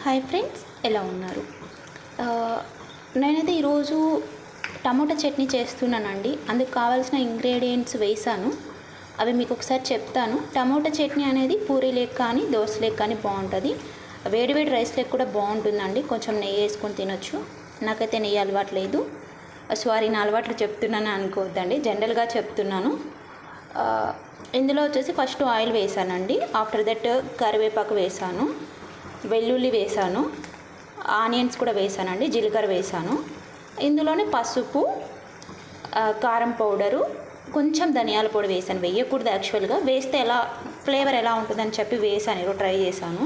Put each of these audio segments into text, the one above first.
Hi friends, ఎలా ఉన్నారు? నేనైతే ఈరోజు టమోటా చట్నీ చేస్తున్నానండి. అందుకు కావాల్సిన ఇంగ్రీడియంట్స్ వేసాను. అవి మీకు ఒకసారి చెప్తాను. టమోటా చట్నీ అనేది పూరీలేకి కానీ దోశలేకి కానీ బాగుంటుంది. వేడివేడి రైస్లేకి కూడా బాగుంటుందండి. కొంచెం నెయ్యి వేసుకొని తినొచ్చు. నాకైతే నెయ్యి అలవాట్లేదు. సారీ, నా అలవాట్లు చెప్తున్నాను అనుకోవద్దండి, జనరల్గా చెప్తున్నాను. ఇందులో వచ్చేసి ఫస్ట్ ఆయిల్ వేసానండి. ఆఫ్టర్ దట్ కరివేపాకు వేసాను, వెల్లుల్లి వేసాను, ఆనియన్స్ కూడా వేసానండి, జీలకర్ర వేసాను. ఇందులోనే పసుపు, కారం పౌడరు, కొంచెం ధనియాల పొడి వేసాను. వేయకూడదు యాక్చువల్గా, వేస్తే ఎలా ఫ్లేవర్ ఎలా ఉంటుందని చెప్పి వేసాను, ఈరోజు ట్రై చేశాను.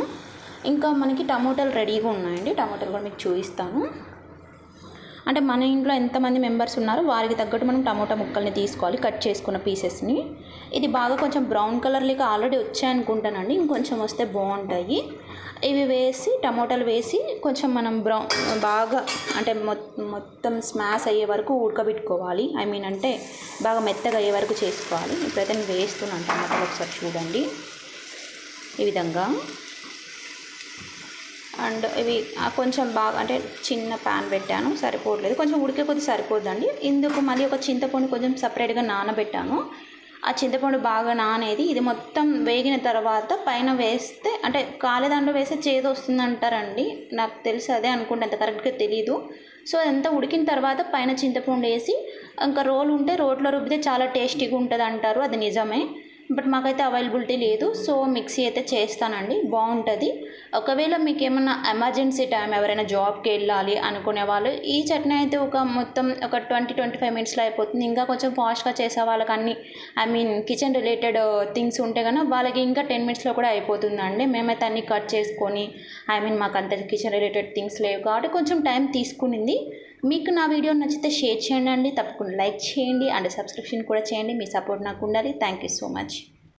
ఇంకా మనకి టమోటాలు రెడీగా ఉన్నాయండి. టమోటాలు కూడా మీకు చూపిస్తాను. అంటే మన ఇంట్లో ఎంతమంది మెంబర్స్ ఉన్నారో వారికి తగ్గట్టు మనం టమోటా ముక్కల్ని తీసుకోవాలి, కట్ చేసుకున్న పీసెస్ని. ఇది బాగా కొంచెం బ్రౌన్ కలర్లోకి ఆల్రెడీ వచ్చాయనుకుంటానండి, ఇంకొంచెం వస్తే బాగుంటాయి. ఇవి వేసి టమోటాలు వేసి కొంచెం మనం బాగా అంటే మొత్తం స్మాష్ అయ్యే వరకు ఉడకబెట్టుకోవాలి. అంటే బాగా మెత్తగా అయ్యే వరకు చేసుకోవాలి. ఇప్పుడైతే నేను వేస్తున్నాను టమాటాలు, ఒకసారి చూడండి ఈ విధంగా. అండ్ ఇవి కొంచెం బాగా అంటే చిన్న ప్యాన్ పెట్టాను, సరిపోవట్లేదు, కొంచెం ఉడికే కొద్ది సరిపోద్దండి. ఇందుకు మళ్ళీ ఒక చింతపండు కొంచెం సపరేట్గా నానబెట్టాను. ఆ చింతపండు బాగా నానేది ఇది మొత్తం వేగిన తర్వాత పైన వేస్తే అంటే కాలేదాంట్లో వేస్తే చేదు వస్తుంది అంటారండి. నాకు తెలిసి అదే అనుకుంటే, అంత కరెక్ట్గా తెలీదు. సో అదంతా ఉడికిన తర్వాత పైన చింతపండు వేసి ఇంకా రోలు ఉంటే రోట్లో రుబ్బితే చాలా టేస్టీగా ఉంటుంది అంటారు. అది నిజమే, బట్ మాకైతే అవైలబిలిటీ లేదు. సో మిక్సీ అయితే చేస్తానండి, బాగుంటుంది. ఒకవేళ మీకు ఏమన్నా ఎమర్జెన్సీ టైం, ఎవరైనా జాబ్కి వెళ్ళాలి అనుకునే వాళ్ళు ఈ చట్నీ అయితే మొత్తం ఒక 20-25 మినిట్స్లో అయిపోతుంది. ఇంకా కొంచెం ఫాస్ట్గా చేసే వాళ్ళకి అన్ని కిచెన్ రిలేటెడ్ థింగ్స్ ఉంటే కనుక వాళ్ళకి ఇంకా 10 మినిట్స్లో కూడా అయిపోతుందండి. మేమైతే అన్నీ కట్ చేసుకొని మాకు అంత కిచెన్ రిలేటెడ్ థింగ్స్ లేవు కాబట్టి కొంచెం టైం తీసుకునింది. మీకు నా వీడియో నచ్చితే షేర్ చేయండి, తప్పకుండా లైక్ చేయండి అండ్ సబ్స్క్రిప్షన్ కూడా చేయండి. మీ సపోర్ట్ నాకు ఉండాలి. Thank you so much.